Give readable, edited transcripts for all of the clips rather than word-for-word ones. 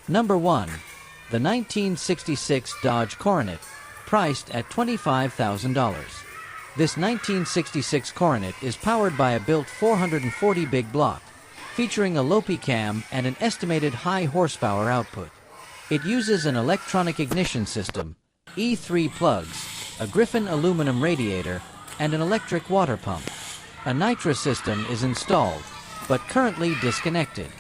Number 1. The 1966 Dodge Coronet, priced at $25,000. This 1966 Coronet is powered by a built 440 big block, featuring a Lopi cam and an estimated high horsepower output. It uses an electronic ignition system, E3 plugs, a Griffin aluminum radiator, and an electric water pump. A nitrous system is installed, but currently disconnected.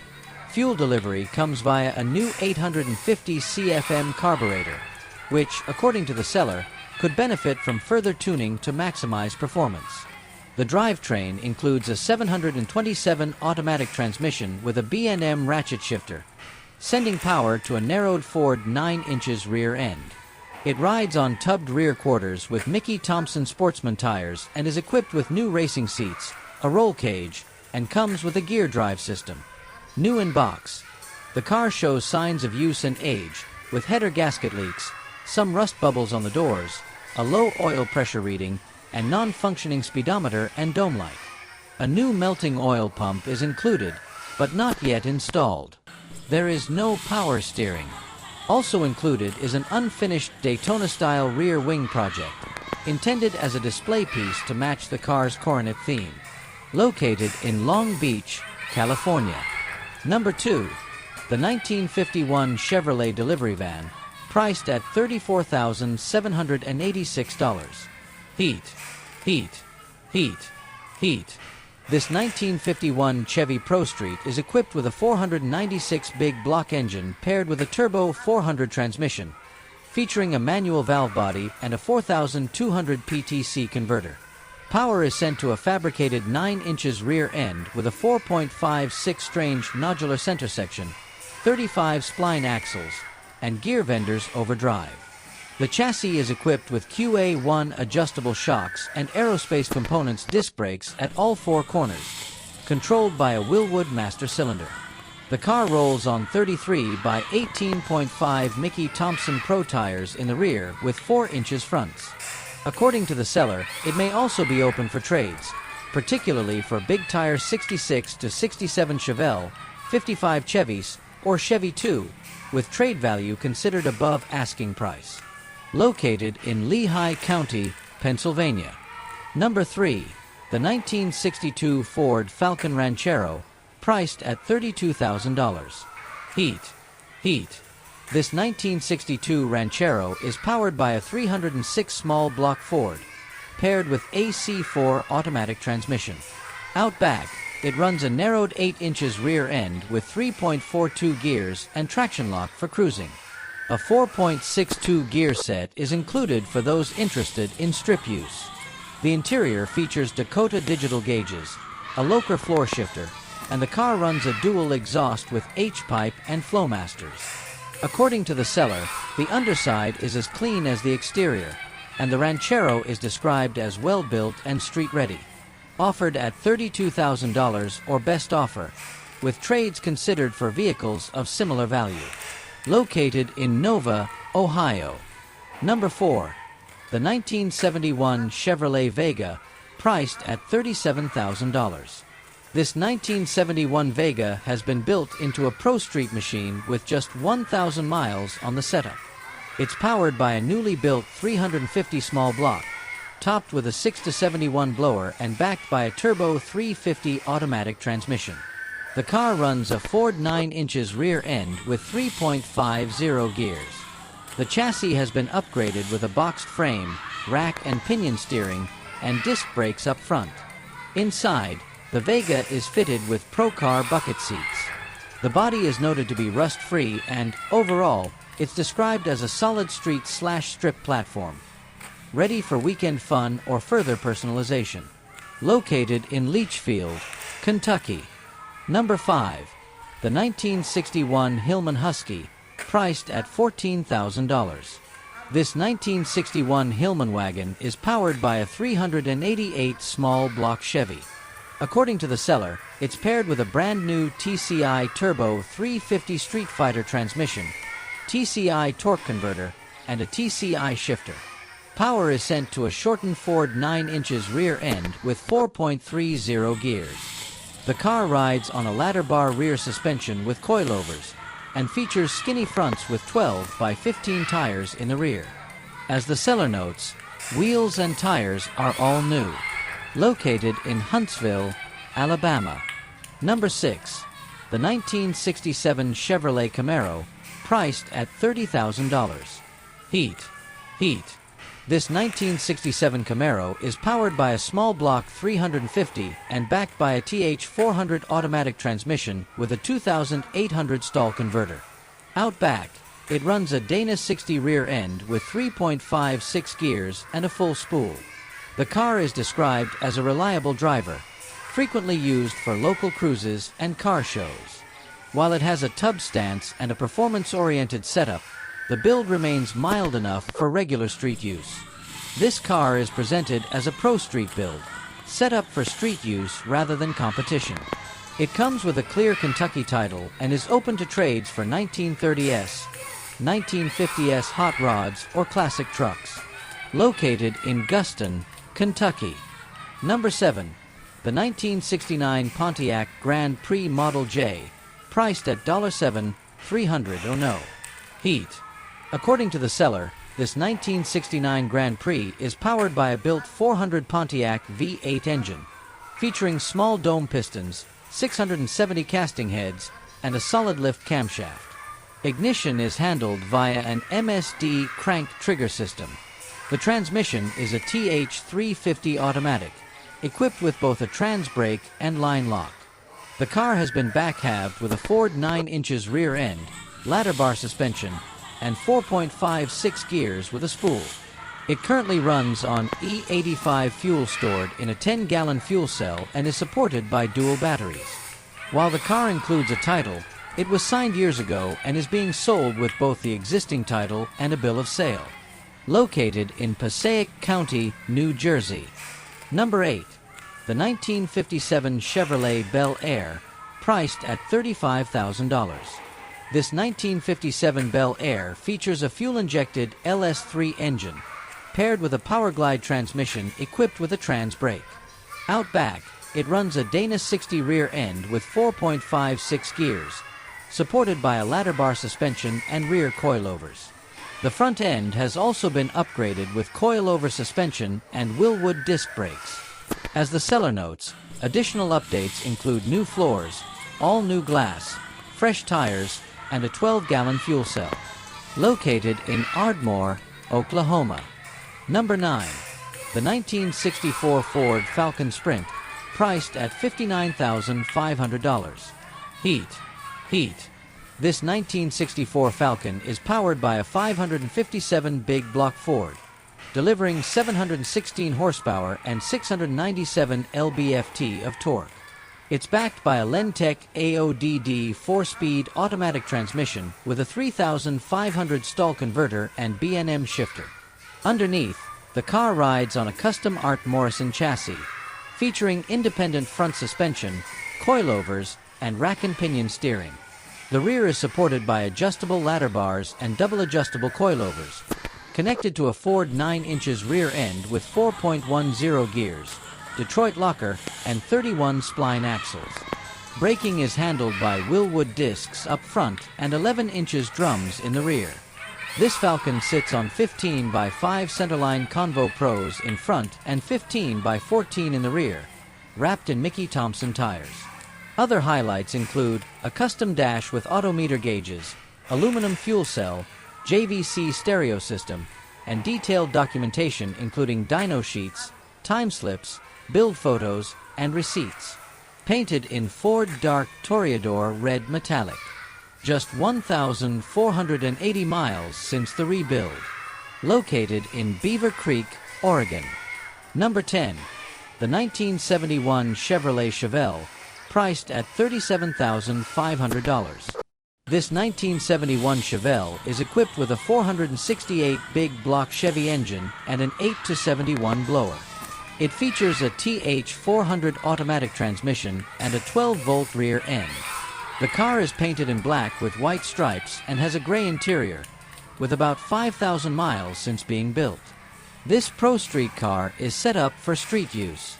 Fuel delivery comes via a new 850 CFM carburetor, which, according to the seller, could benefit from further tuning to maximize performance. The drivetrain includes a 727 automatic transmission with a B&M ratchet shifter, sending power to a narrowed Ford 9 inches rear end. It rides on tubbed rear quarters with Mickey Thompson Sportsman tires and is equipped with new racing seats, a roll cage, and comes with a gear drive system. New in box. The car shows signs of use and age, with header gasket leaks, some rust bubbles on the doors, a low oil pressure reading, and non-functioning speedometer and dome light. A new melting oil pump is included, but not yet installed. There is no power steering. Also included is an unfinished Daytona-style rear wing project, intended as a display piece to match the car's Coronet theme. Located in Long Beach, California. Number 2. The 1951 Chevrolet delivery van, priced at $34,786. Heat, heat, heat, heat. This 1951 Chevy Pro Street is equipped with a 496 big block engine paired with a turbo 400 transmission, featuring a manual valve body and a 4200 PTC converter. Power is sent to a fabricated 9 inches rear end with a 4.56 nodular center section, 35 spline axles, and gear vendors over drive. The chassis is equipped with QA1 adjustable shocks and aerospace components disc brakes at all 4 corners, controlled by a Willwood master cylinder. The car rolls on 33 by 18.5 Mickey Thompson Pro tires in the rear with 4 inches fronts. According to the seller, it may also be open for trades, particularly for big tire 66 to 67 Chevelle, 55 Chevys, or Chevy 2, with trade value considered above asking price. Located in Lehigh County, Pennsylvania. Number 3. The 1962 Ford Falcon Ranchero, priced at $32,000. Heat, heat. This 1962 Ranchero is powered by a 306 small block Ford, paired with AC4 automatic transmission. Out back, it runs a narrowed 8 inches rear end with 3.42 gears and traction lock for cruising. A 4.62 gear set is included for those interested in strip use. The interior features Dakota digital gauges, a Loker floor shifter, and the car runs a dual exhaust with H-pipe and Flowmasters. According to the seller, the underside is as clean as the exterior, and the Ranchero is described as well-built and street-ready. Offered at $32,000 or best offer, with trades considered for vehicles of similar value. Located in Nova, Ohio. Number 4. The 1971 Chevrolet Vega, priced at $37,000. This 1971 Vega has been built into a Pro Street machine with just 1,000 miles on the setup. It's powered by a newly built 350 small block, topped with a 6-71 blower and backed by a turbo 350 automatic transmission. The car runs a Ford 9 inches rear end with 3.50 gears. The chassis has been upgraded with a boxed frame, rack and pinion steering, and disc brakes up front. Inside, the Vega is fitted with Procar bucket seats. The body is noted to be rust-free and, overall, it's described as a solid street/strip platform, ready for weekend fun or further personalization. Located in Leachfield, Kentucky. Number 5. The 1961 Hillman Husky, priced at $14,000. This 1961 Hillman wagon is powered by a 388 small block Chevy. According to the seller, it's paired with a brand new TCI Turbo 350 Street Fighter transmission, TCI torque converter, and a TCI shifter. Power is sent to a shortened Ford 9 inches rear end with 4.30 gears. The car rides on a ladder bar rear suspension with coilovers, and features skinny fronts with 12 by 15 tires in the rear. As the seller notes, wheels and tires are all new. Located in Huntsville, Alabama. Number 6. The 1967 Chevrolet Camaro, priced at $30,000. Heat. This 1967 Camaro is powered by a small block 350 and backed by a TH400 automatic transmission with a 2,800 stall converter. Out back, it runs a Dana 60 rear end with 3.56 gears and a full spool. The car is described as a reliable driver, frequently used for local cruises and car shows. While it has a tub stance and a performance-oriented setup, the build remains mild enough for regular street use. This car is presented as a pro street build, set up for street use rather than competition. It comes with a clear Kentucky title and is open to trades for 1930s, 1950s hot rods or classic trucks. Located in Guston, Kentucky. Number 7. The 1969 Pontiac Grand Prix Model J, priced at $7,300 or no. Heat. According to the seller, this 1969 Grand Prix is powered by a built 400 Pontiac V8 engine, featuring small dome pistons, 670 casting heads, and a solid lift camshaft. Ignition is handled via an MSD crank trigger system. The transmission is a TH350 automatic, equipped with both a trans brake and line lock. The car has been back-halved with a Ford 9 inches rear end, ladder bar suspension, and 4.56 gears with a spool. It currently runs on E85 fuel stored in a 10-gallon fuel cell and is supported by dual batteries. While the car includes a title, it was signed years ago and is being sold with both the existing title and a bill of sale. Located in Passaic County, New Jersey. Number 8. The 1957 Chevrolet Bel Air, priced at $35,000. This 1957 Bel Air features a fuel-injected LS3 engine, paired with a Powerglide transmission equipped with a trans brake. Out back, it runs a Dana 60 rear end with 4.56 gears, supported by a ladder bar suspension and rear coilovers. The front end has also been upgraded with coilover suspension and Willwood disc brakes. As the seller notes, additional updates include new floors, all new glass, fresh tires, and a 12-gallon fuel cell. Located in Ardmore, Oklahoma. Number 9. The 1964 Ford Falcon Sprint, priced at $59,500. Heat. This 1964 Falcon is powered by a 557 big block Ford, delivering 716 horsepower and 697 lb-ft of torque. It's backed by a Lentec AODD 4-speed automatic transmission with a 3,500 stall converter and B&M shifter. Underneath, the car rides on a custom Art Morrison chassis, featuring independent front suspension, coilovers, and rack and pinion steering. The rear is supported by adjustable ladder bars and double adjustable coilovers, connected to a Ford 9 inches rear end with 4.10 gears, Detroit locker, and 31 spline axles. Braking is handled by Willwood discs up front and 11 inches drums in the rear. This Falcon sits on 15 by 5 centerline Convo Pros in front and 15 by 14 in the rear, wrapped in Mickey Thompson tires. Other highlights include a custom dash with autometer gauges, aluminum fuel cell, JVC stereo system, and detailed documentation including dyno sheets, time slips, build photos, and receipts. Painted in Ford Dark Toreador Red Metallic. Just 1,480 miles since the rebuild. Located in Beaver Creek, Oregon. Number 10. The 1971 Chevrolet Chevelle, priced at $37,500. This 1971 Chevelle is equipped with a 468 big block Chevy engine and an 8-71 blower. It features a TH400 automatic transmission and a 12-volt rear end. The car is painted in black with white stripes and has a gray interior, with about 5,000 miles since being built. This Pro Street car is set up for street use.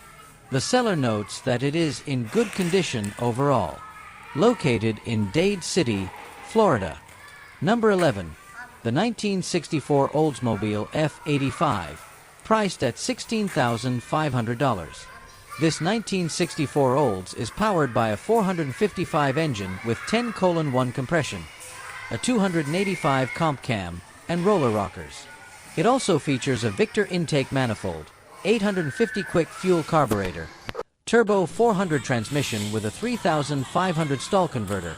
The seller notes that it is in good condition overall. Located in Dade City, Florida. Number 11. The 1964 Oldsmobile F85, priced at $16,500. This 1964 Olds is powered by a 455 engine with 10:1 compression, a 285 comp cam, and roller rockers. It also features a Victor intake manifold, 850 quick fuel carburetor, turbo 400 transmission with a 3,500 stall converter,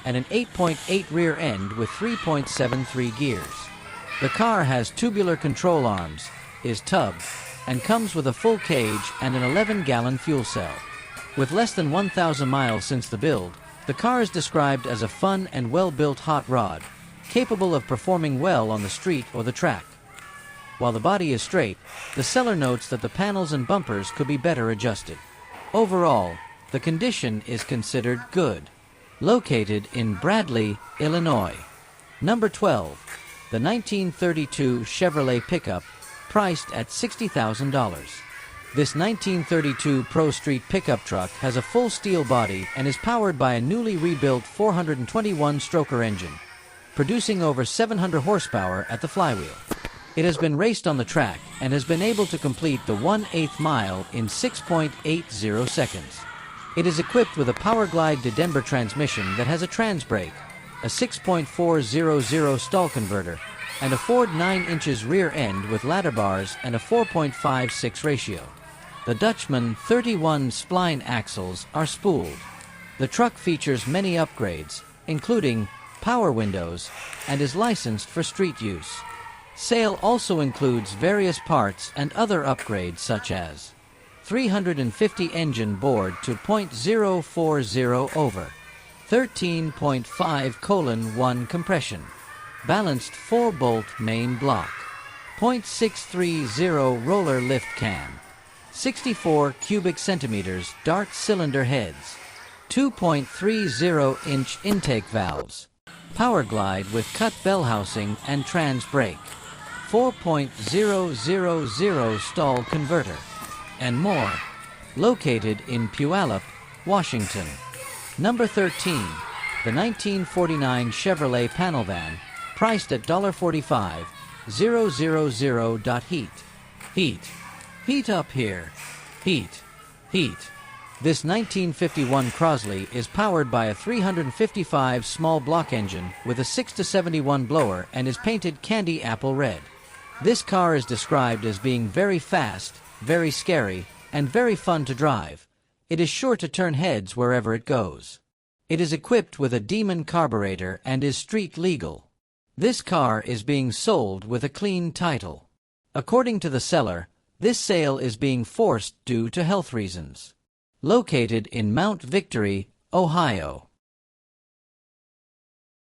and an 8.8 rear end with 3.73 gears. The car has tubular control arms, is tubbed, and comes with a full cage and an 11-gallon fuel cell. With less than 1,000 miles since the build, the car is described as a fun and well-built hot rod, capable of performing well on the street or the track. While the body is straight, the seller notes that the panels and bumpers could be better adjusted. Overall, the condition is considered good. Located in Bradley, Illinois. Number 12. The 1932 Chevrolet pickup, priced at $60,000. This 1932 Pro Street pickup truck has a full steel body and is powered by a newly rebuilt 421-stroker engine, producing over 700 horsepower at the flywheel. It has been raced on the track and has been able to complete the 1/8 mile in 6.80 seconds. It is equipped with a Powerglide to Denver transmission that has a trans brake, a 6.400 stall converter, and a Ford 9 inches rear end with ladder bars and a 4.56 ratio. The Dutchman 31 spline axles are spooled. The truck features many upgrades, including power windows, and is licensed for street use. Sale also includes various parts and other upgrades such as 350 engine board to .040 over, 13.5:1 compression, balanced 4-bolt main block, .630 roller lift cam, 64 cubic centimeters Dart cylinder heads, 2.30-inch intake valves, Powerglide with cut bell housing and trans brake, 4.000 stall converter, and more. Located in Puyallup, Washington. Number 13. The 1949 Chevrolet panel van, priced at $45,000. Heat. Heat up here. Heat. This 1951 Crosley is powered by a 355 small block engine with a 6-71 blower and is painted candy apple red. This car is described as being very fast, very scary, and very fun to drive. It is sure to turn heads wherever it goes. It is equipped with a Demon carburetor and is street legal. This car is being sold with a clean title. According to the seller, this sale is being forced due to health reasons. Located in Mount Victory, Ohio.